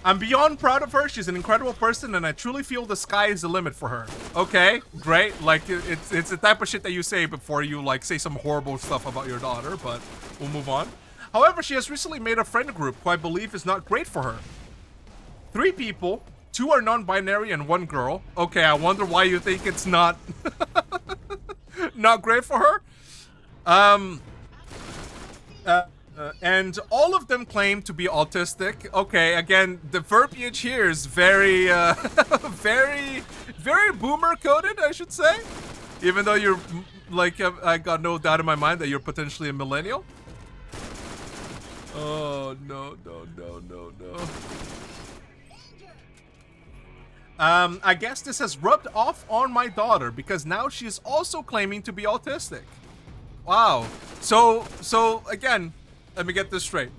I'm beyond proud of her. She's an incredible person, and I truly feel the sky is the limit for her. Okay, great. Like, it's the type of shit that you say before you, like, say some horrible stuff about your daughter, but we'll move on. However, she has recently made a friend group who I believe is not great for her. 3 people, 2 are non-binary and 1 girl. Okay, I wonder why you think it's not not great for her. And all of them claim to be autistic. Okay, again, the verbiage here is very, very boomer coded, I should say. Even though you're, like, I got no doubt in my mind that you're potentially a millennial. Oh, no. I guess this has rubbed off on my daughter because now she is also claiming to be autistic. Wow. So again, let me get this straight.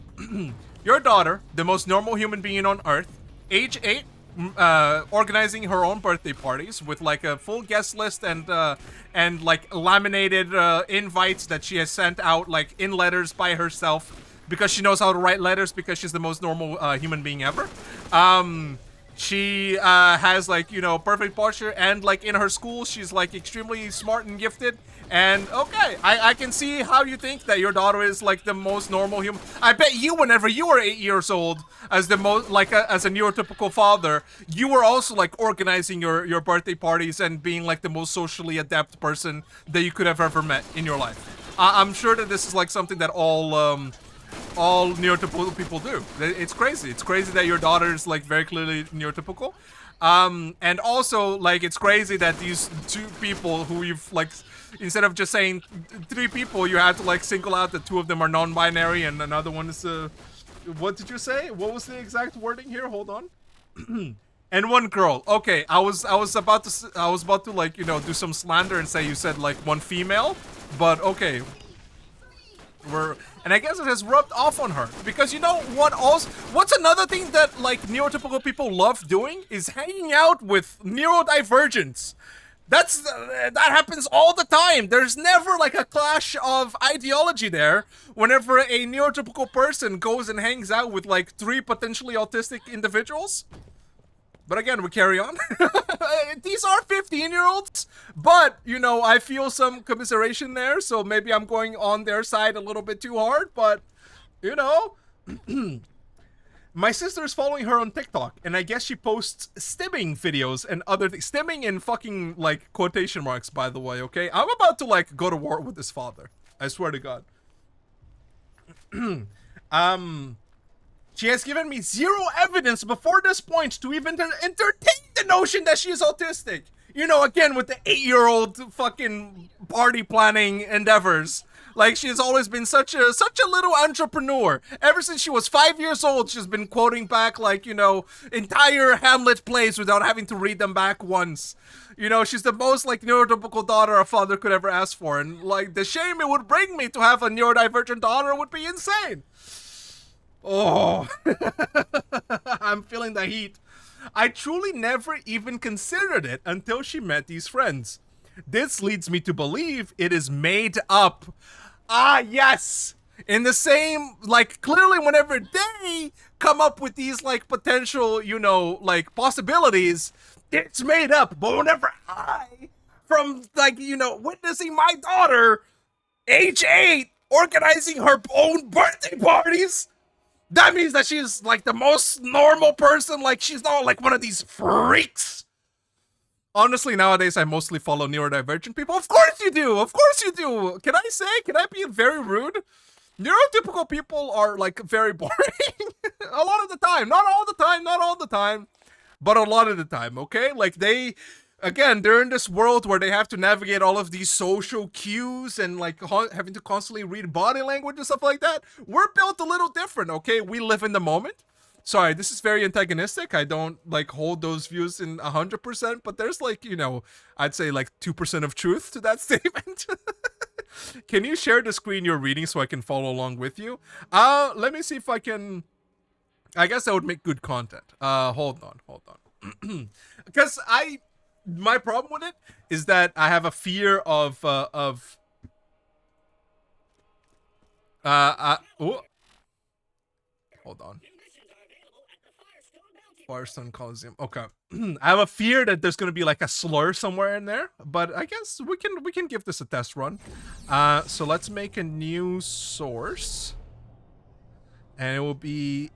Your daughter, the most normal human being on earth, age 8, organizing her own birthday parties with like a full guest list and like laminated invites that she has sent out like in letters by herself because she knows how to write letters because she's the most normal human being ever. She has like, you know, perfect posture, and like in her school she's like extremely smart and gifted. And okay, I can see how you think that your daughter is like the most normal human. I bet you, whenever you were 8 years old, as the most like as a neurotypical father, you were also like organizing your birthday parties and being like the most socially adept person that you could have ever met in your life. I'm sure that this is like something that all neurotypical people do. It's crazy. It's crazy that your daughter is like very clearly neurotypical. And also like it's crazy that these 2 people who you've like, instead of just saying 3 people, you had to like single out that 2 of them are non-binary and another one is what did you say? What was the exact wording here? Hold on. And 1 girl. Okay, I was about to like, you know, do some slander and say you said like 1 female, but okay. And I guess it has rubbed off on her because you know what also, what's another thing that like neurotypical people love doing is hanging out with neurodivergents. That happens all the time. There's never like a clash of ideology there whenever a neurotypical person goes and hangs out with like 3 potentially autistic individuals. But again, we carry on. These are 15-year-olds, but, you know, I feel some commiseration there, so maybe I'm going on their side a little bit too hard, but, you know. My sister is following her on TikTok, and I guess she posts stimming videos and other things. Stimming in fucking, like, quotation marks, by the way, okay? I'm about to, like, go to war with this father. I swear to God. She has given me 0 evidence before this point to even entertain the notion that she is autistic. You know, again, with the 8-year-old fucking party planning endeavors. Like, she has always been such a little entrepreneur. Ever since she was 5 years old, she's been quoting back, like, you know, entire Hamlet plays without having to read them back once. You know, she's the most, like, neurotypical daughter a father could ever ask for. And, like, the shame it would bring me to have a neurodivergent daughter would be insane. Oh, I'm feeling the heat. I truly never even considered it until she met these friends. This leads me to believe it is made up. Ah, yes. In the same, like, clearly whenever they come up with these, like, potential, you know, like, possibilities, it's made up. But whenever I, from, like, you know, witnessing my daughter, age 8, organizing her own birthday parties, that means that she's like the most normal person. Like, she's not like one of these freaks. Honestly, nowadays I mostly follow neurodivergent people. Of course you do. Of course you do. Can I be very rude? Neurotypical people are like very boring. A lot of the time. Not all the time. But a lot of the time, okay? Like they're in this world where they have to navigate all of these social cues and like having to constantly read body language and stuff like that. We're built a little different, okay? We live in the moment. Sorry, this is very antagonistic. I don't like hold those views in 100%, but there's like, you know, I'd say like 2% of truth to that statement. Can you share the screen you're reading so I can follow along with you? Let me see if I can. I guess that would make good content. Hold on. Because my problem with it is that I have a fear of hold on. Firestone Coliseum. Okay. I have a fear that there's gonna be like a slur somewhere in there, but I guess we can give this a test run. So let's make a new source. And it will be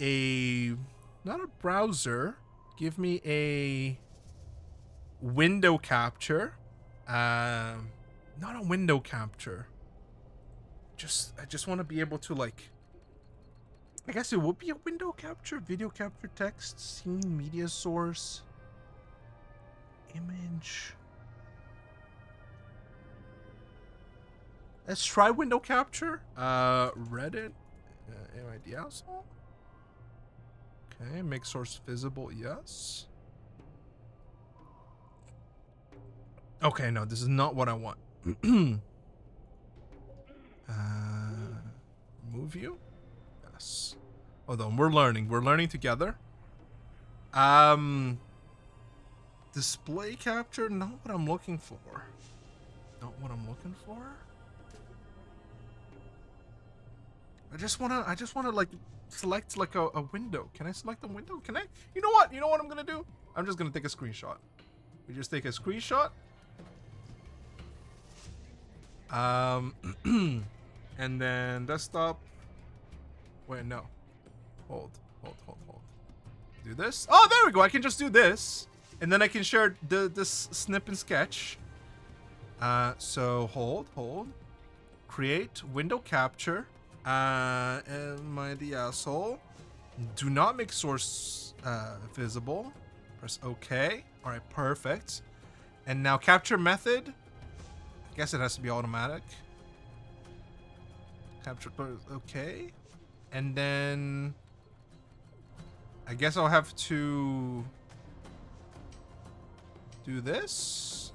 not a browser. Give me a window capture. Not a window capture. I just want to be able to like, I guess it would be a window capture, video capture, text, scene, media source, image. Let's try window capture. Reddit, MID asshole. Okay, make source visible, yes. Okay, no, this is not what I want. Move you? Yes. Hold on, we're learning together. Display capture, not what I'm looking for. Not what I'm looking for. I just wanna like select like a window. Can I select a window? Can I? You know what I'm gonna do? I'm just gonna take a screenshot. We just take a screenshot. And then desktop. Wait, no. Hold. Do this. Oh, there we go. I can just do this. And then I can share this snip and sketch. So hold. Create window capture. Am I the asshole? Do not make source visible. Press OK. Alright, perfect. And now capture method. I guess it has to be automatic. Capture, okay. And then I guess I'll have to do this.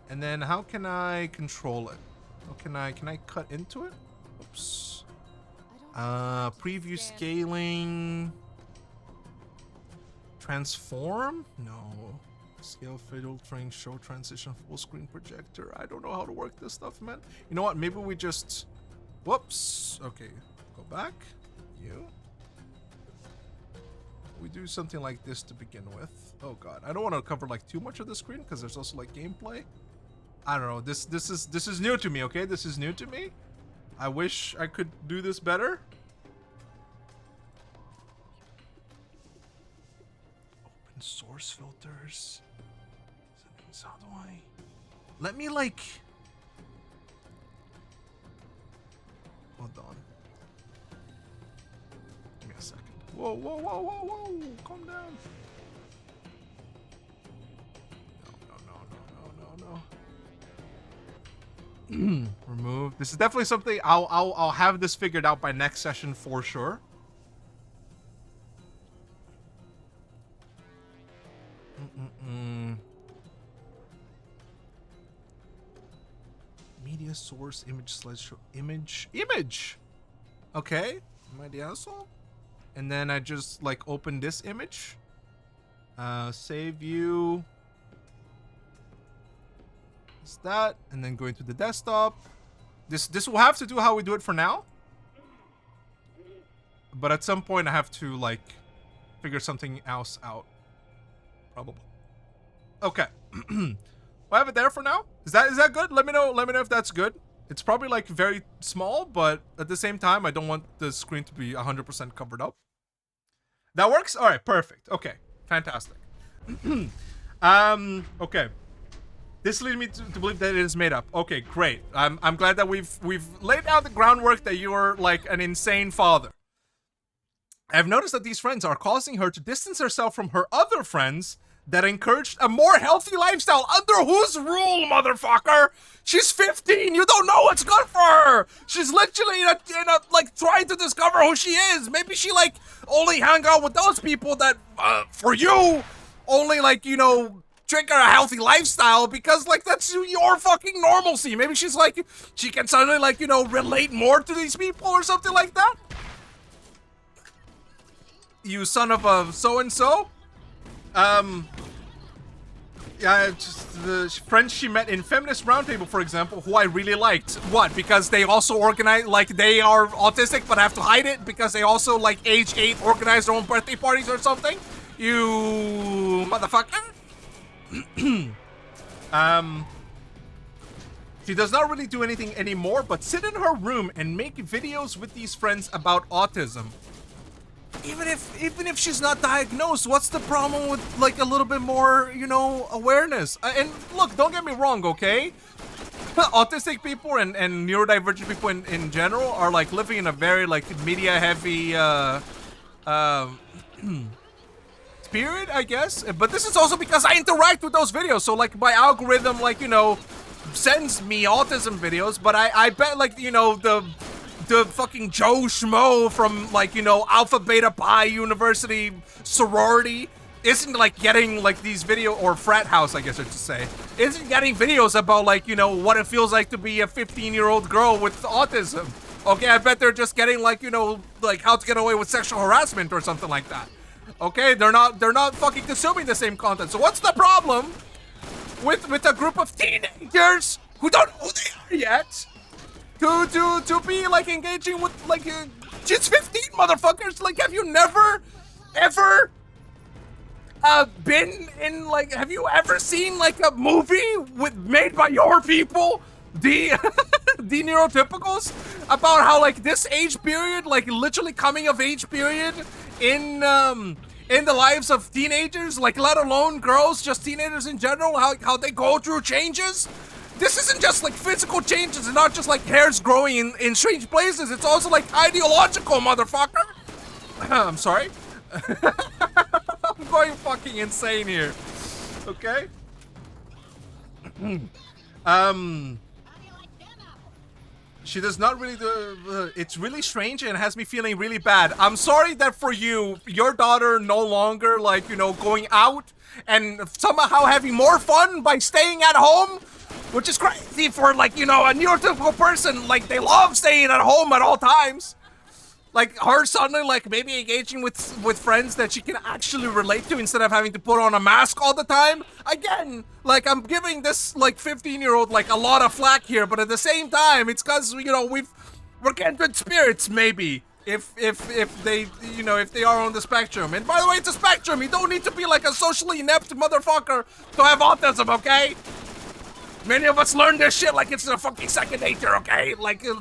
And then how can I control it? How can I cut into it? Oops. Preview scaling. Transform? No. Scale filtering, show transition, full screen projector. I don't know how to work this stuff, man. You know what? Maybe we just... Whoops. Okay. Go back. You. We do something like this to begin with. Oh god. I don't want to cover like too much of the screen because there's also like gameplay. I don't know. This is new to me, okay? This is new to me. I wish I could do this better. Open source filters. How do I... Let me like... Hold on. Give me a second. Whoa. Calm down. No. Remove. This is definitely something I'll have this figured out by next session for sure. Media source, image slideshow, image. Okay, am I the asshole? And then I just like open this image. Save view. Is that, and then going to the desktop. This will have to do how we do it for now. But at some point I have to like figure something else out. Probably. Okay. We'll have it there for now. Is that good? Let me know if that's good. It's probably like very small, but at the same time, I don't want the screen to be 100% covered up. That works? All right, perfect. Okay, fantastic. Okay. This leads me to believe that it is made up. Okay, great. I'm glad that we've laid out the groundwork that you're like an insane father. I've noticed that these friends are causing her to distance herself from her other friends that encouraged a more healthy lifestyle. Under whose rule, motherfucker? She's 15. You don't know what's good for her. She's literally in a like trying to discover who she is. Maybe she like only hang out with those people that for you only like, you know, trigger a healthy lifestyle because like that's your fucking normalcy. Maybe she's like she can suddenly like, you know, relate more to these people or something like that. You son of a so-and-so. Yeah, just the friends she met in Feminist Roundtable, for example, who I really liked. What? Because they also organize, like, they are autistic but have to hide it because they also, like, age 8 organize their own birthday parties or something? You motherfucker. She does not really do anything anymore but sit in her room and make videos with these friends about autism. Even if she's not diagnosed, what's the problem with like a little bit more, you know, awareness? And look, don't get me wrong, okay? Autistic people and neurodivergent people in general are like living in a very like media heavy period, I guess. But this is also because I interact with those videos, so like my algorithm, like, you know, sends me autism videos. But I bet, like, you know, the fucking Joe Schmo from, like, you know, Alpha Beta Pi University sorority isn't like getting like these video, or frat house, I guess I should say, isn't getting videos about, like, you know, what it feels like to be a 15-year-old girl with autism. Okay, I bet they're just getting, like, you know, like how to get away with sexual harassment or something like that. Okay, they're not fucking consuming the same content. So what's the problem with a group of teenagers who don't know who they are yet to be like engaging with, like, just 15 motherfuckers? Like, have you never ever been in, like, have you ever seen like a movie made by your people, the the neurotypicals, about how like this age period, like literally coming of age period in the lives of teenagers, like, let alone girls, just teenagers in general, how they go through changes? This isn't just like physical changes, it's not just like hairs growing in strange places, it's also like ideological, motherfucker. I'm sorry. I'm going fucking insane here. Okay? She does not really do, it's really strange and has me feeling really bad. I'm sorry that for you, your daughter no longer, like, you know, going out and somehow having more fun by staying at home, which is crazy for, like, you know, a neurotypical person. Like, they love staying at home at all times. Like, her suddenly, like, maybe engaging with friends that she can actually relate to instead of having to put on a mask all the time. Again, like, I'm giving this, like, 15-year-old, like, a lot of flack here, but at the same time, it's because, you know, we're kindred spirits, maybe, if they, you know, if they are on the spectrum. And by the way, it's a spectrum. You don't need to be, like, a socially inept motherfucker to have autism, okay? Many of us learn this shit like it's a fucking second nature, okay? Like, you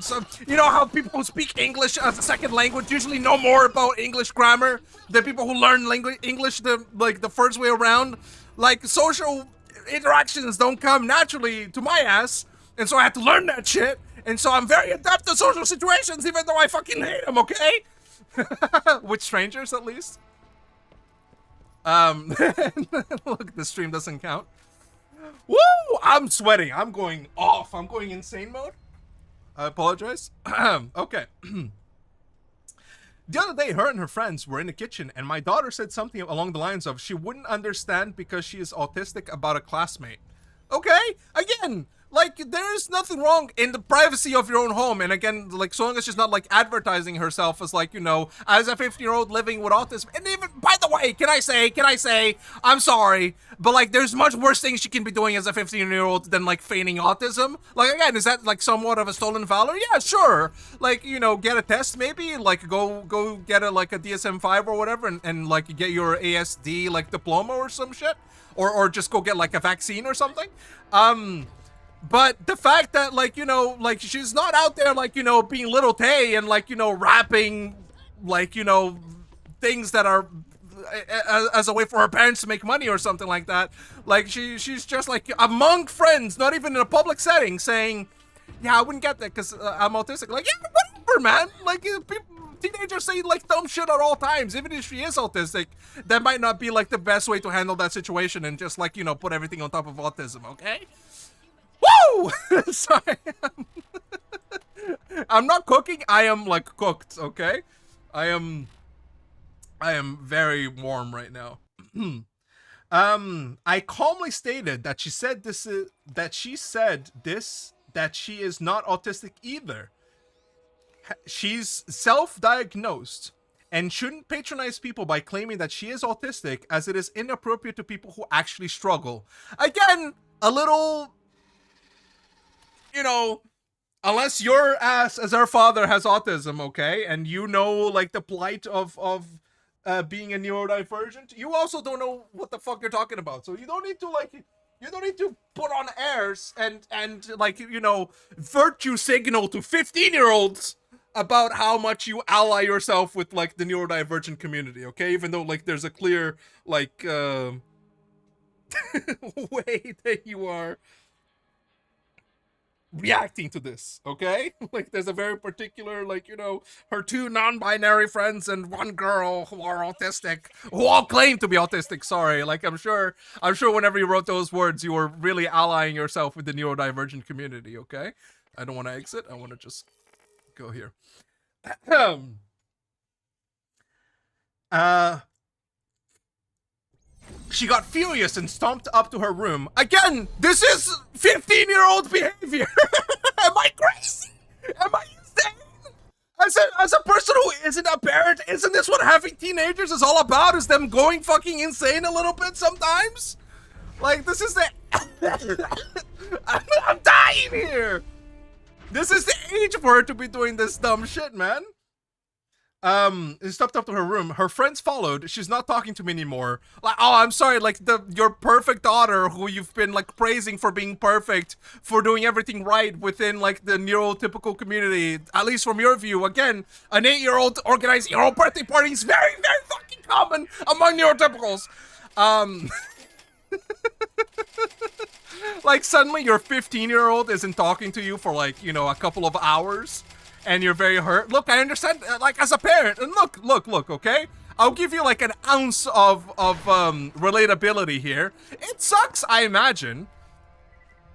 know how people who speak English as a second language usually know more about English grammar than people who learn English the first way around? Like, social interactions don't come naturally to my ass, and so I had to learn that shit, and so I'm very adept to social situations even though I fucking hate them, okay? With strangers, at least. Look, the stream doesn't count. Woo! I'm sweating. I'm going off. I'm going insane mode. I apologize. Okay. The other day, her and her friends were in the kitchen, and my daughter said something along the lines of she wouldn't understand because she is autistic about a classmate. Okay? Again, like, there's nothing wrong in the privacy of your own home. And again, like, so long as she's not, like, advertising herself as, like, you know, as a 15-year-old living with autism. And even, by the way, can I say, I'm sorry, but, like, there's much worse things she can be doing as a 15-year-old than, like, feigning autism. Like, again, is that, like, somewhat of a stolen valor? Yeah, sure. Like, you know, get a test, maybe. Like, go get a, like, a DSM-5 or whatever, and, like, get your ASD, like, diploma or some shit. Or just go get, like, a vaccine or something. But the fact that, like, you know, like, she's not out there, like, you know, being Little Tay and, like, you know, rapping, like, you know, things that are as a way for her parents to make money or something like that. Like, she's just, like, among friends, not even in a public setting, saying, yeah, I wouldn't get that because I'm autistic. Like, yeah, whatever, man. Like, teenagers say, like, dumb shit at all times. Even if she is autistic, that might not be, like, the best way to handle that situation and just, like, you know, put everything on top of autism, okay? Woo! Sorry. I'm not cooking. I am, like, cooked, okay? I am very warm right now. I calmly stated that she said that she is not autistic either. She's self-diagnosed and shouldn't patronize people by claiming that she is autistic, as it is inappropriate to people who actually struggle. Again, a little, you know, unless your ass as our father has autism, okay, and you know, like, the plight of being a neurodivergent, you also don't know what the fuck you're talking about. So you don't need to put on airs and like, you know, virtue signal to 15-year-olds about how much you ally yourself with like the neurodivergent community, okay? Even though like there's a clear like way that you are reacting to this, okay? Like there's a very particular, like, you know, her two non-binary friends and one girl who are autistic, who all claim to be autistic. Sorry, like I'm sure whenever you wrote those words you were really allying yourself with the neurodivergent community, okay? I don't want to exit, I want to just go here. She got furious and stomped up to her room. Again, this is 15-year-old behavior. Am I crazy? Am I insane? As a person who isn't a parent, isn't this what having teenagers is all about? Is them going fucking insane a little bit sometimes? Like, this is the... I'm dying here. This is the age for her to be doing this dumb shit, man. It stepped up to her room. Her friends followed. She's not talking to me anymore. Like, oh, I'm sorry, like your perfect daughter who you've been like praising for being perfect, for doing everything right within like the neurotypical community, at least from your view. Again, an 8-year-old organizing your own birthday party is very, very fucking common among neurotypicals. Like suddenly your 15-year-old isn't talking to you for like, you know, a couple of hours. And you're very hurt. Look, I understand, like, as a parent, and look, okay? I'll give you, like, an ounce of relatability here. It sucks, I imagine.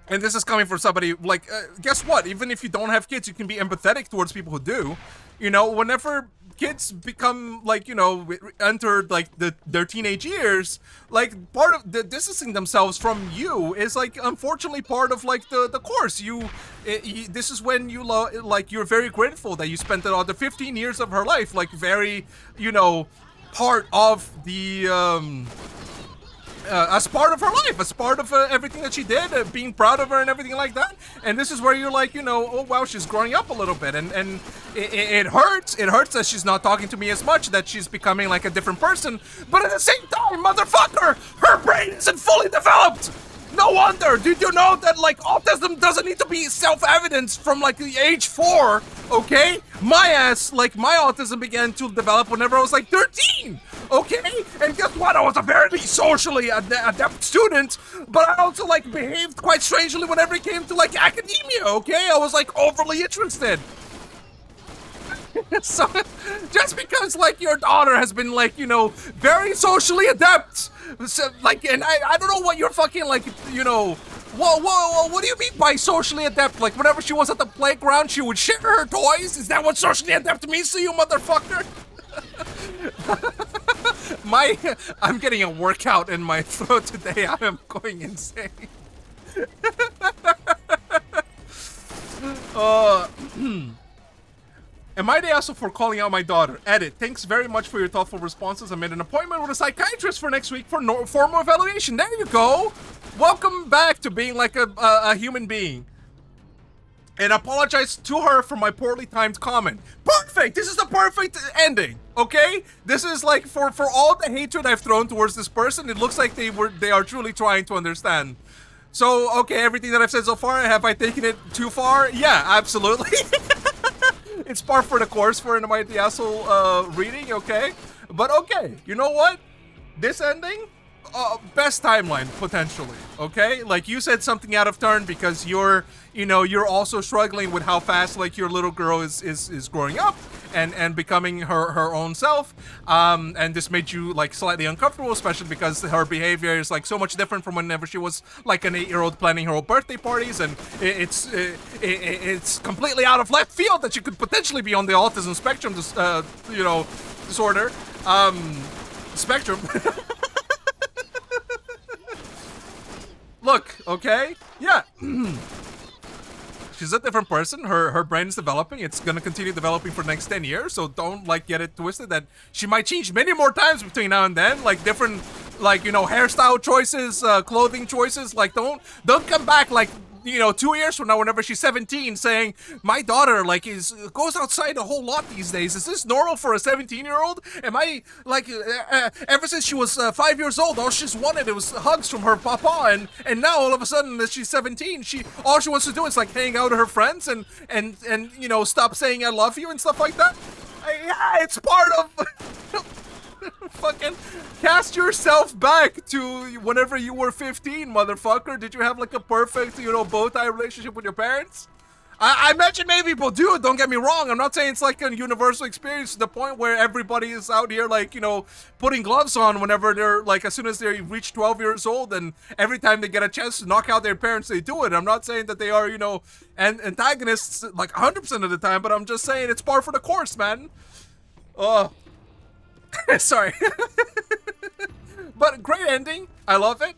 And this is coming from somebody, like, guess what? Even if you don't have kids, you can be empathetic towards people who do. You know, whenever kids become, like, you know, enter, like, their teenage years, like, part of the distancing themselves from you is, like, unfortunately part of, like, the course. This is when you, like, you're very grateful that you spent all the 15 years of her life, like, very, you know, part of the, as part of her life, as part of everything that she did, being proud of her and everything like that. And this is where you're like, you know, oh wow, she's growing up a little bit, and it hurts. It hurts that she's not talking to me as much, that she's becoming like a different person. But at the same time, motherfucker, her brain isn't fully developed. No wonder. Did you know that like autism doesn't need to be self-evident from like the age 4? Okay, my ass, like my autism began to develop whenever I was like 13. Okay, and guess what? I was a very socially adept student, but I also like behaved quite strangely whenever it came to like academia. Okay, I was like overly interested. So just because like your daughter has been like, you know, very socially adept, so, like, and I don't know what you're fucking like, you know, what do you mean by socially adept? Like whenever she was at the playground, she would share her toys? Is that what socially adept means to you, motherfucker? I'm getting a workout in my throat today. I am going insane. Am I the asshole for calling out my daughter? Edit. Thanks very much for your thoughtful responses. I made an appointment with a psychiatrist for next week for formal evaluation. There you go. Welcome back to being like a human being. And apologize to her for my poorly timed comment. Perfect! This is the perfect ending, okay? This is like, for all the hatred I've thrown towards this person, it looks like they are truly trying to understand. So, okay, everything that I've said so far, have I taken it too far? Yeah, absolutely. It's par for the course for an Am I the Asshole reading, okay? But okay, you know what? This ending, best timeline, potentially, okay? Like, you said something out of turn because you're also struggling with how fast, like, your little girl is growing up and becoming her own self. And this made you, like, slightly uncomfortable, especially because her behavior is, like, so much different from whenever she was, like, an 8-year-old planning her own birthday parties, and it's completely out of left field that she could potentially be on the autism spectrum, disorder, spectrum. Look, okay? Yeah. She's a different person. Her brain is developing. It's gonna continue developing for the next 10 years, so don't, like, get it twisted that she might change many more times between now and then, like, different, like, you know, hairstyle choices, clothing choices. Like, don't come back, like, you know, 2 years from now, whenever she's 17, saying, my daughter, like, goes outside a whole lot these days. Is this normal for a 17-year-old? Am I, like, ever since she was 5 years old, all she's wanted, it was hugs from her papa, and now, all of a sudden, that she's 17, all she wants to do is, like, hang out with her friends and you know, stop saying I love you and stuff like that? Yeah, it's part of... Fucking cast yourself back to whenever you were 15, motherfucker. Did you have like a perfect, you know, bow tie relationship with your parents? I imagine many people do, don't get me wrong. I'm not saying it's like a universal experience to the point where everybody is out here like, you know, putting gloves on whenever they're like, as soon as they reach 12 years old, and every time they get a chance to knock out their parents, they do it. I'm not saying that they are, you know, antagonists like 100% of the time, but I'm just saying it's par for the course, man. Sorry. But great ending. I love it.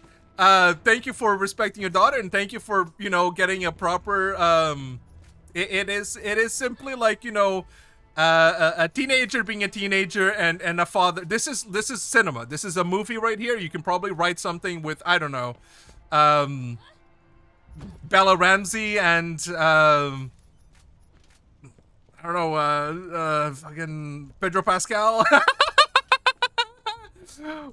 Thank you for respecting your daughter, and thank you for, you know, getting a proper, it is simply like, you know, a teenager being a teenager and a father. This is cinema. This is a movie right here. You can probably write something with, I don't know, Bella Ramsey and, I don't know, fucking Pedro Pascal.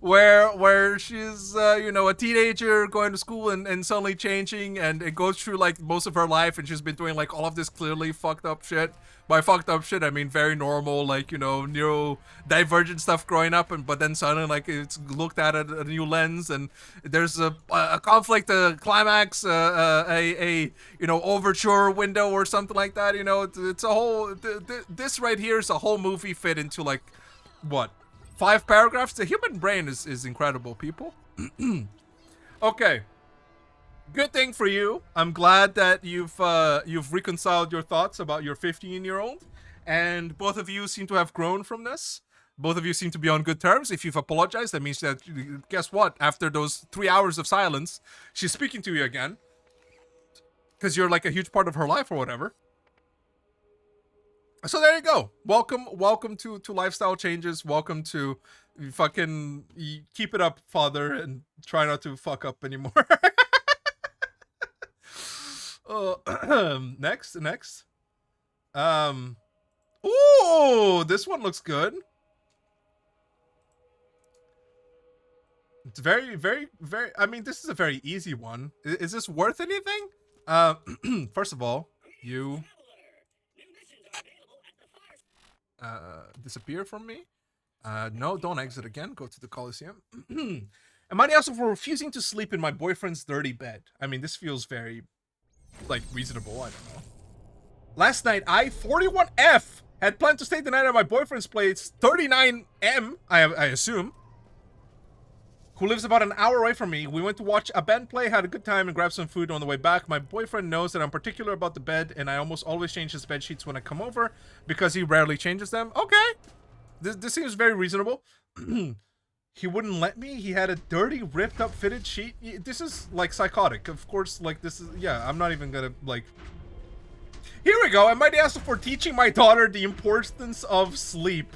where she's you know, a teenager going to school and suddenly changing, and it goes through like most of her life, and she's been doing like all of this clearly fucked up shit. By fucked up shit, I mean very normal, like, you know, neurodivergent stuff growing up, but then suddenly like it's looked at a new lens, and there's a conflict, a climax, a you know, overture window or something like that. You know, it's a whole this right here is a whole movie fit into like what, 5 paragraphs? The human brain is incredible, people. Okay. Good thing for you. I'm glad that you've reconciled your thoughts about your 15-year-old, and both of you seem to have grown from this. Both of you seem to be on good terms. If you've apologized, that means that, guess what? After those 3 hours of silence, she's speaking to you again, because you're like a huge part of her life or whatever. So there you go. Welcome to lifestyle changes. Welcome to fucking keep it up, father, and try not to fuck up anymore. Next. Ooh, this one looks good. It's very, I mean, this is a very easy one. Is this worth anything? First of all, you disappear from me. No, don't exit again. Go to the Coliseum. Am I also for refusing to sleep in my boyfriend's dirty bed? I mean, this feels very, like, reasonable. I don't know. Last night, I, 41F, had planned to stay the night at my boyfriend's place, 39M, I assume, who lives about an hour away from me. We went to watch a band play, had a good time, and grabbed some food on the way back. My boyfriend knows that I'm particular about the bed, and I almost always change his bed sheets when I come over, because he rarely changes them. Okay. This seems very reasonable. He wouldn't let me. He had a dirty, ripped up fitted sheet. This is like psychotic. Of course, like this is, yeah, I'm not even gonna like. Here we go. I might ask for teaching my daughter the importance of sleep.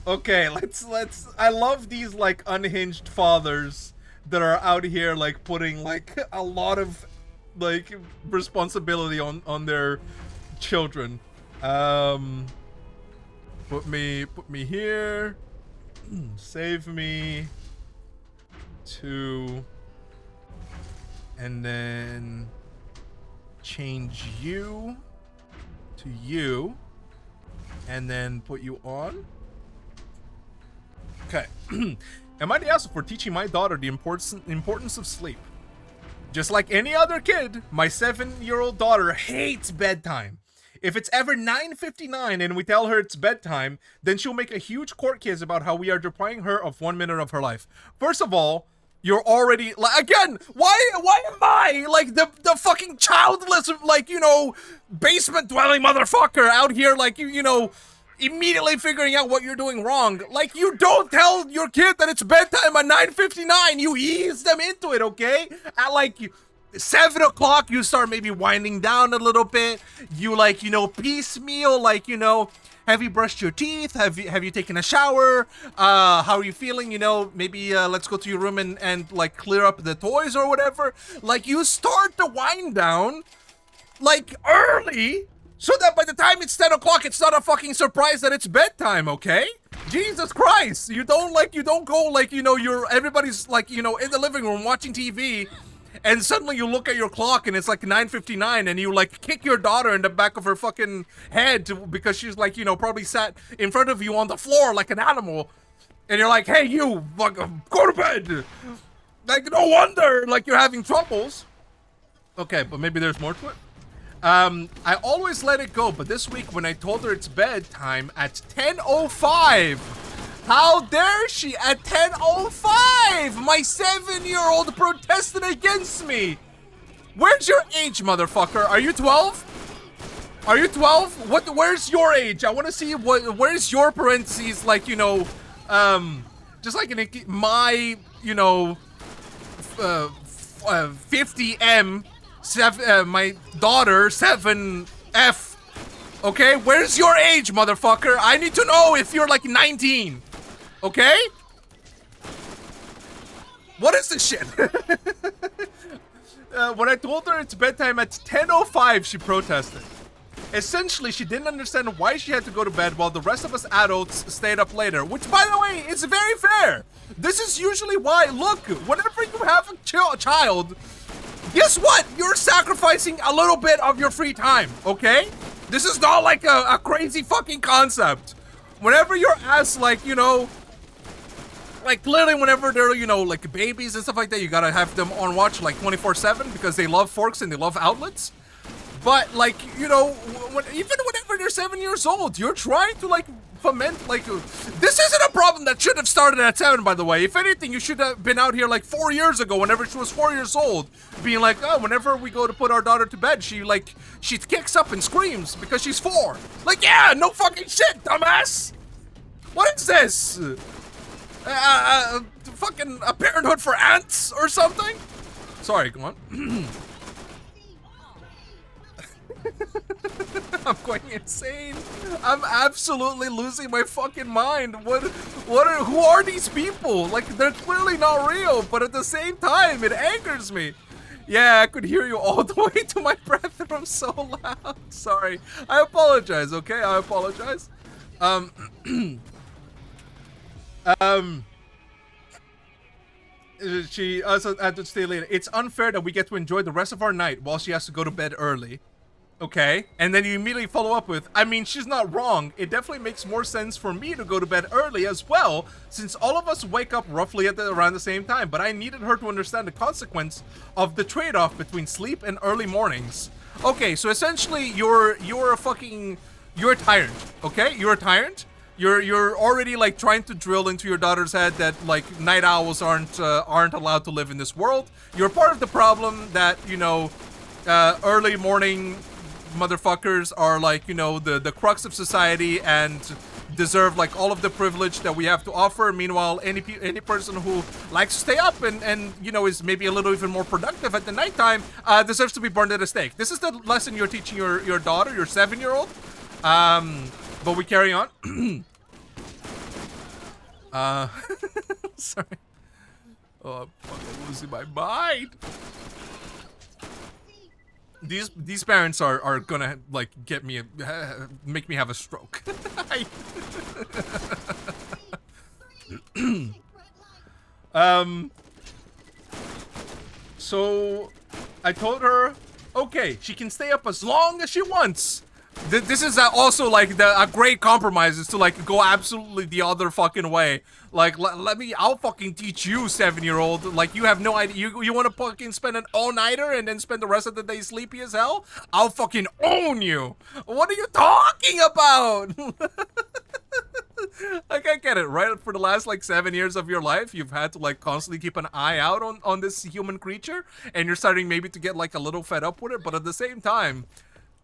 Okay, let's I love these like unhinged fathers that are out here like putting like a lot of like responsibility on their children. Put me here. Save me. 2. And then change you to you. And then put you on. Okay. Am I the asshole for teaching my daughter the importance of sleep? Just like any other kid, my 7-year-old daughter hates bedtime. If it's ever 9:59 and we tell her it's bedtime, then she'll make a huge court case about how we are depriving her of 1 minute of her life. First of all, you're already, like, again, why am I, like, the fucking childless, like, you know, basement-dwelling motherfucker out here, like, you know, immediately figuring out what you're doing wrong? Like, you don't tell your kid that it's bedtime at 9:59. You ease them into it, okay? At, like, 7 o'clock, you start maybe winding down a little bit. You, like, you know, piecemeal, like, you know, Have you brushed your teeth? Have you taken a shower? How are you feeling? You know, maybe let's go to your room and like clear up the toys or whatever. Like, you start the wind down like early, so that by the time it's 10 o'clock, it's not a fucking surprise that it's bedtime, okay? Jesus Christ, you don't go like, you know, everybody's like, you know, in the living room watching TV, and suddenly you look at your clock and it's like 9:59 and you like kick your daughter in the back of her fucking head because she's like, you know, probably sat in front of you on the floor like an animal, and you're like, hey, you, fucking go to bed. Like, no wonder, like, you're having troubles. Okay, but maybe there's more to it. I always let it go, but this week when I told her it's bedtime at 10:05, how dare she at 10:05? My 7-year-old protested against me. Where's your age, motherfucker? Are you 12? Are you 12? Where's your age? I want to see where's your parentheses, like, you know, just like my, you know, 50M. My daughter, 7F. Okay, where's your age, motherfucker? I need to know if you're like 19. Okay? What is this shit? When I told her it's bedtime at 10:05, she protested. Essentially, she didn't understand why she had to go to bed while the rest of us adults stayed up later. Which, by the way, is very fair. This is usually why, look, whenever you have a child, guess what? You're sacrificing a little bit of your free time, okay? This is not like a crazy fucking concept. Whenever you're asked, like, you know, like, clearly whenever they're, you know, like, babies and stuff like that, you gotta have them on watch, like, 24/7 because they love forks and they love outlets. But, like, you know, even whenever they're 7 years old, you're trying to, like, foment, like, this isn't a problem that should have started at 7, by the way. If anything, you should have been out here, like, 4 years ago, whenever she was 4 years old, being like, oh, whenever we go to put our daughter to bed, she kicks up and screams because she's 4. Like, yeah, no fucking shit, dumbass! What is this? Fucking a parenthood for ants or something? Sorry, go on. I'm going insane. I'm absolutely losing my fucking mind. Who are these people? Like, they're clearly not real, but at the same time, it angers me. Yeah, I could hear you all the way to my bathroom so loud. Sorry. I apologize, okay? I apologize. She also had to stay later. It's unfair that we get to enjoy the rest of our night while she has to go to bed early. Okay, and then you immediately follow up with, I mean, she's not wrong. It definitely makes more sense for me to go to bed early as well, since all of us wake up roughly at around the same time. But I needed her to understand the consequence of the trade-off between sleep and early mornings. Okay, so essentially, you're a fucking, you're a tyrant. Okay, you're a tyrant. You're already like trying to drill into your daughter's head that like night owls aren't allowed to live in this world. You're part of the problem that, you know, early morning motherfuckers are like, you know, the crux of society and deserve like all of the privilege that we have to offer. Meanwhile, any person who likes to stay up and you know is maybe a little even more productive at the nighttime deserves to be burned at a stake. This is the lesson you're teaching your daughter, your 7-year-old. But we carry on. Sorry. Oh, I'm fucking losing my mind. These parents are gonna like get me make me have a stroke. So I told her, okay, she can stay up as long as she wants. This is also like a great compromise, is to like go absolutely the other fucking way. Like, I'll fucking teach you, 7-year-old. Like, you have no idea. You want to fucking spend an all-nighter and then spend the rest of the day sleepy as hell? I'll fucking own you. What are you talking about? Like, I get it, right? For the last like 7 years of your life, you've had to like constantly keep an eye out on this human creature, and you're starting maybe to get like a little fed up with it. But at the same time,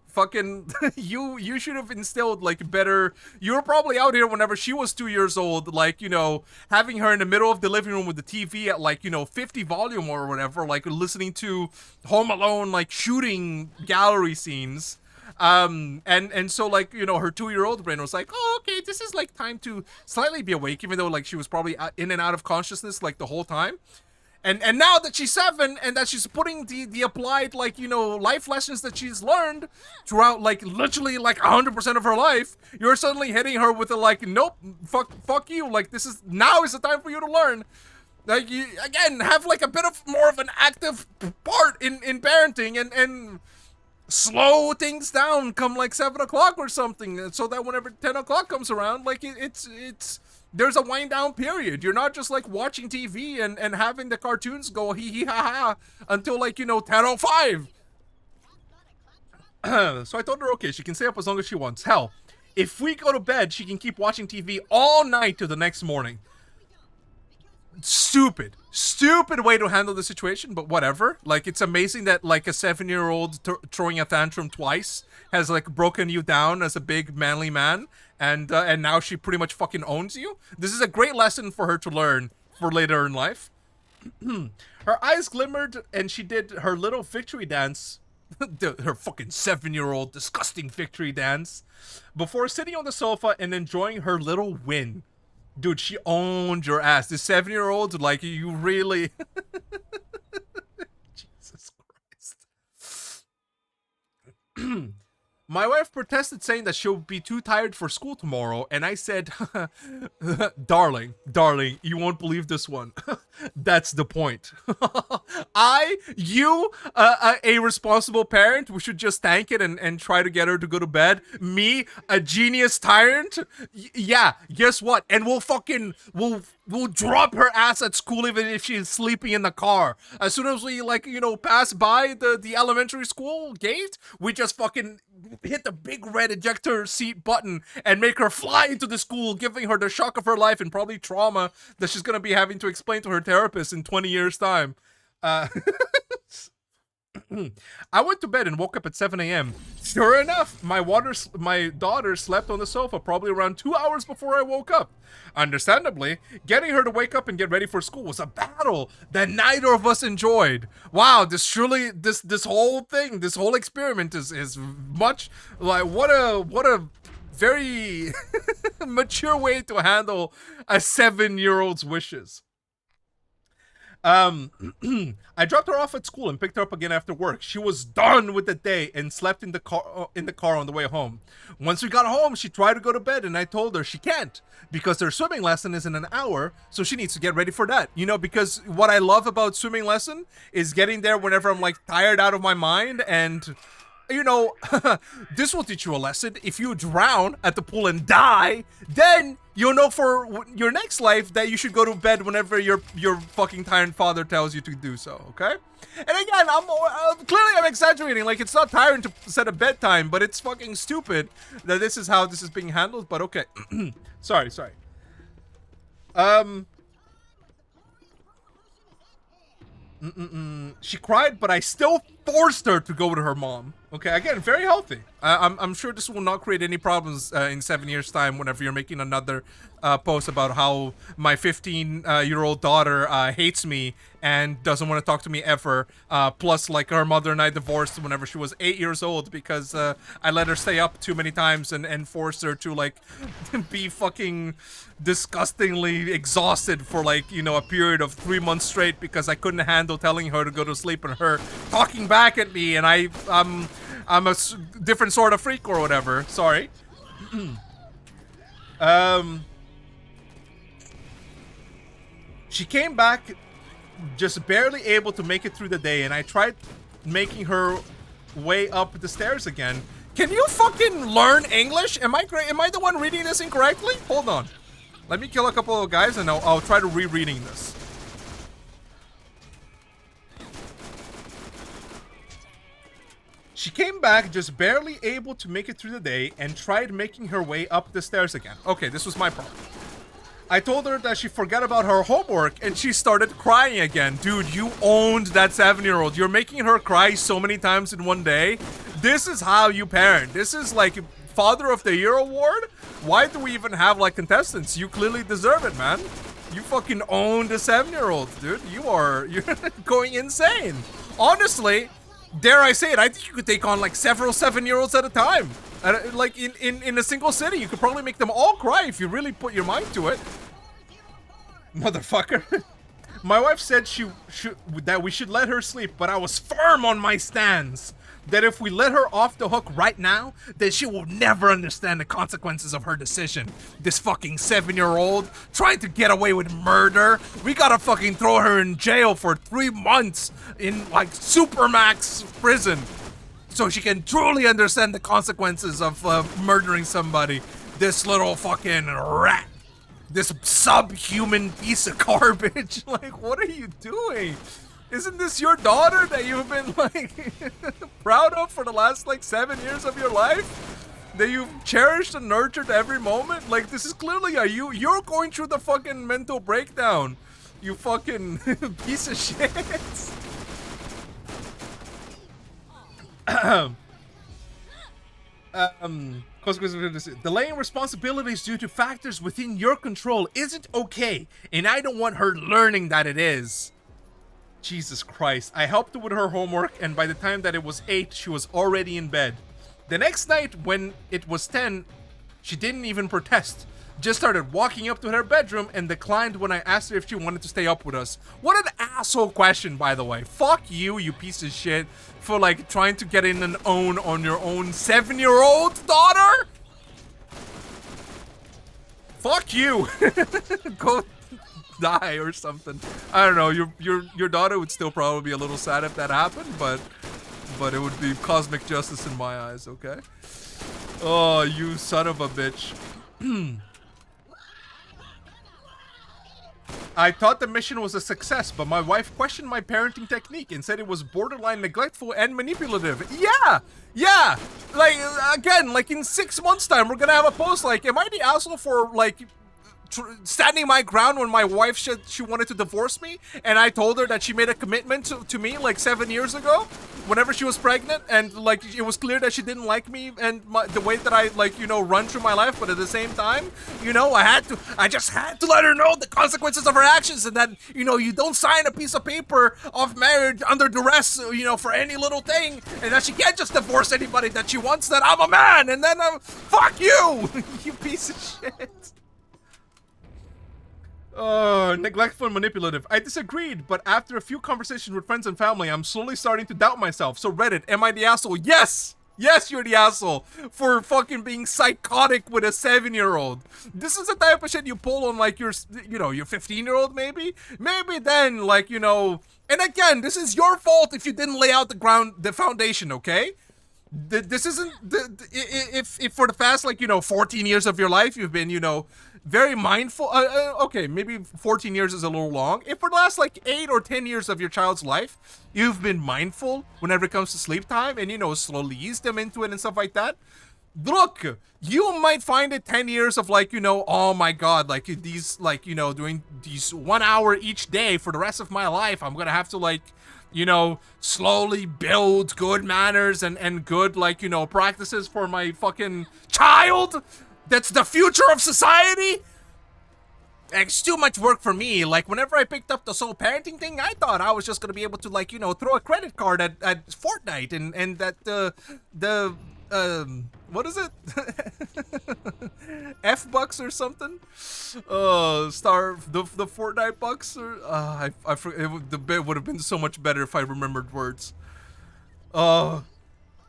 fucking you should have instilled like better. You were probably out here whenever she was 2 years old, like, you know, having her in the middle of the living room with the TV at like, you know, 50 volume or whatever, like listening to Home Alone like shooting gallery scenes. And so like, you know, her 2-year-old brain was like, oh, okay, this is like time to slightly be awake, even though like she was probably in and out of consciousness like the whole time. And now that she's 7 and that she's putting the applied, like, you know, life lessons that she's learned throughout, like, literally, like, 100% of her life, you're suddenly hitting her with a, like, nope, fuck you, like, now is the time for you to learn. Like, you, again, have, like, a bit of more of an active part in parenting and slow things down come, like, 7 o'clock or something, so that whenever 10 o'clock comes around, like, it's there's a wind down period. You're not just like watching TV and having the cartoons go hee hee ha ha until like, you know, 10:05. So I told her, okay, she can stay up as long as she wants. Hell, if we go to bed, she can keep watching TV all night till the next morning. Stupid way to handle the situation, but whatever. Like, it's amazing that like a 7-year-old throwing a tantrum twice has like broken you down as a big manly man, and now she pretty much fucking owns you. This is a great lesson for her to learn for later in life. Her eyes glimmered and she did her little victory dance, her fucking 7-year-old disgusting victory dance, before sitting on the sofa and enjoying her little win. Dude, she owned your ass. This 7-year-old, like, you really... Jesus Christ. My wife protested, saying that she'll be too tired for school tomorrow, and I said, darling, you won't believe this one. That's the point. You, a responsible parent, we should just tank it and try to get her to go to bed. Me, a genius tyrant? Yeah, guess what? And we'll drop her ass at school even if she's sleeping in the car. As soon as we, like, you know, pass by the elementary school gate, we just fucking hit the big red ejector seat button and make her fly into the school, giving her the shock of her life and probably trauma that she's gonna be having to explain to her therapist in 20 years time. I went to bed and woke up at 7 a.m. Sure enough, my daughter slept on the sofa probably around 2 hours before I woke up. Understandably, getting her to wake up and get ready for school was a battle that neither of us enjoyed. Wow, this whole thing, this whole experiment is much like what a very mature way to handle a 7-year-old's wishes. I dropped her off at school and picked her up again after work. She was done with the day and slept in the car on the way home. Once we got home, she tried to go to bed and I told her she can't because her swimming lesson is in an hour, so she needs to get ready for that. You know, because what I love about swimming lesson is getting there whenever I'm like tired out of my mind, and you know, this will teach you a lesson. If you drown at the pool and die, then you'll know for your next life that you should go to bed whenever your fucking tired father tells you to do so, okay? And again, clearly I'm exaggerating. Like, it's not tiring to set a bedtime, but it's fucking stupid that this is how this is being handled, but okay. Sorry. She cried, but I still forced her to go with her mom. Okay, again, very healthy. I'm sure this will not create any problems in 7 years' time whenever you're making another post about how my 15-year-old daughter hates me and doesn't want to talk to me ever. Plus, like, her mother and I divorced whenever she was 8 years old because I let her stay up too many times and forced her to, like, be fucking disgustingly exhausted for, like, you know, a period of 3 months straight because I couldn't handle telling her to go to sleep and her talking back at me, and I'm a different sort of freak or whatever. Sorry. She came back just barely able to make it through the day, and I tried making her way up the stairs again. Can you fucking learn English? Am I the one reading this incorrectly? Hold on. Let me kill a couple of guys and I'll try to rereading this. She came back just barely able to make it through the day and tried making her way up the stairs again. Okay, this was my problem. I told her that she forgot about her homework and she started crying again. Dude, you owned that 7-year-old. You're making her cry so many times in one day. This is how you parent. This is like Father of the Year award. Why do we even have like contestants? You clearly deserve it, man. You fucking owned a 7-year-old, dude. You're going insane. Honestly, Dare I say it, I think you could take on like several 7-year-olds at a time. Like in a single city, you could probably make them all cry if you really put your mind to it. Motherfucker. My wife said that we should let her sleep, but I was firm on my stance that if we let her off the hook right now, then she will never understand the consequences of her decision. This fucking 7-year-old trying to get away with murder. We gotta fucking throw her in jail for 3 months in like Supermax prison so she can truly understand the consequences of murdering somebody. This little fucking rat. This subhuman piece of garbage. Like, what are you doing? Isn't this your daughter that you've been, like, proud of for the last, like, 7 years of your life? That you've cherished and nurtured every moment? Like, this is clearly you're going through the fucking mental breakdown. You fucking piece of shit. Delaying responsibilities due to factors within your control isn't okay, and I don't want her learning that it is. Jesus Christ. I helped her with her homework, and by the time that it was 8, she was already in bed. The next night, when it was 10, she didn't even protest. Just started walking up to her bedroom and declined when I asked her if she wanted to stay up with us. What an asshole question, by the way. Fuck you, you piece of shit, for like trying to get in and own on your own 7-year-old daughter? Fuck you. Go die or something. I don't know. Your daughter would still probably be a little sad if that happened, but it would be cosmic justice in my eyes. Okay. Oh, you son of a bitch. I thought the mission was a success, but my wife questioned my parenting technique and said it was borderline neglectful and manipulative. Yeah. Like, again, like in 6 months' time, we're gonna have a post like, am I the asshole for like standing my ground when my wife said she wanted to divorce me, and I told her that she made a commitment to me like 7 years ago whenever she was pregnant, and like it was clear that she didn't like me and the way that I, like, you know, run through my life, but at the same time, you know, I just had to let her know the consequences of her actions, and that, you know, you don't sign a piece of paper of marriage under duress, you know, for any little thing, and that she can't just divorce anybody that she wants, that I'm a man, and then fuck you. You piece of shit. Neglectful and manipulative. I disagreed, but after a few conversations with friends and family, I'm slowly starting to doubt myself. So Reddit, am I the asshole? Yes! Yes, you're the asshole for fucking being psychotic with a 7-year-old. This is the type of shit you pull on like your, you know, your 15-year-old maybe? Maybe then, like, you know, and again, this is your fault if you didn't lay out the foundation, okay? This isn't, if for the past, like, you know, 14 years of your life, you've been, you know, very mindful. Okay, maybe 14 years is a little long. If for the last like 8 or 10 years of your child's life, you've been mindful whenever it comes to sleep time and, you know, slowly ease them into it and stuff like that. Look, you might find it 10 years of like, you know, oh my God, like these, like, you know, doing these 1 hour each day for the rest of my life. I'm gonna have to, like, you know, slowly build good manners and good, like, you know, practices for my fucking child. That's the future of society. It's too much work for me. Like, whenever I picked up the sole parenting thing, I thought I was just gonna be able to, like, you know, throw a credit card at Fortnite and that what is it? F-Bucks or something? The Fortnite bucks, or I forget. The bit would have been so much better if I remembered words.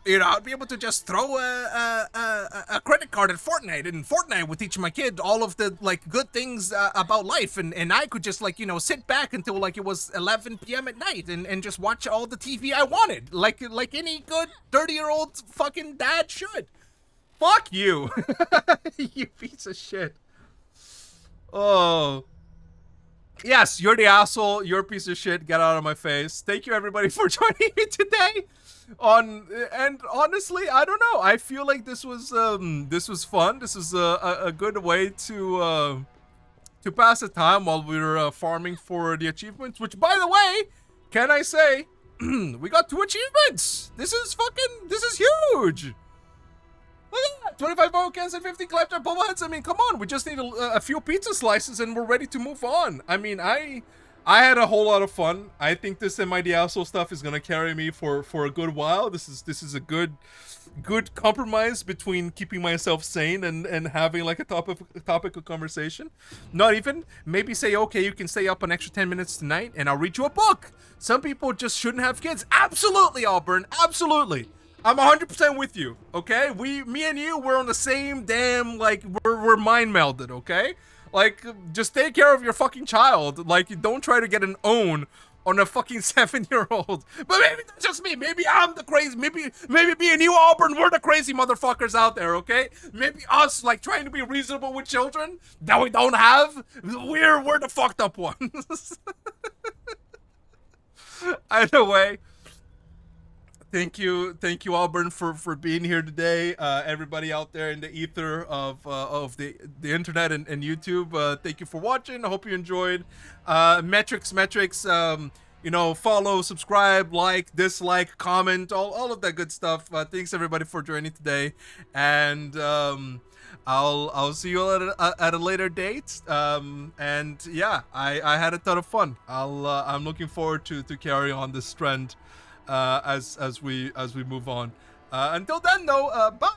You know, I'd be able to just throw a credit card at Fortnite, and Fortnite would teach my kid all of the, like, good things about life, and I could just, like, you know, sit back until, like, it was 11 p.m. at night and just watch all the TV I wanted, like any good 30-year-old fucking dad should. Fuck you. You piece of shit. Oh. Yes, you're the asshole. You're a piece of shit. Get out of my face. Thank you, everybody, for joining me today. And honestly, I don't know. I feel like this was fun. This is a good way to pass the time while we were farming for the achievements. Which, by the way, can I say, we got 2 achievements. This is huge. Look at that. 25 bubble cans and 50 collector bubble heads. I mean, come on. We just need a few pizza slices and we're ready to move on. I mean, I I had a whole lot of fun. I think this MIDASO stuff is gonna carry me for a good while. This is a good compromise between keeping myself sane and having like a topic of conversation. Not even maybe say, okay, you can stay up an extra 10 minutes tonight and I'll read you a book. Some people just shouldn't have kids. Absolutely, Auburn. Absolutely. I'm 100% with you. Okay, me and you, we're on the same damn, like, we're mind melded. Okay. Like, just take care of your fucking child. Like, don't try to get an own on a fucking 7-year-old. But maybe that's just me. Maybe I'm the crazy. Maybe me and you, Auburn, we're the crazy motherfuckers out there, okay? Maybe us, like, trying to be reasonable with children that we don't have, we're the fucked up ones. Either way, thank you, Auburn, for being here today. Everybody out there in the ether of the internet and YouTube, thank you for watching. I hope you enjoyed. Metrics. You know, follow, subscribe, like, dislike, comment, all of that good stuff. Thanks everybody for joining today, and I'll see you at a later date. And yeah, I had a ton of fun. I'm looking forward to carry on this trend as we move on. Until then, though, bye.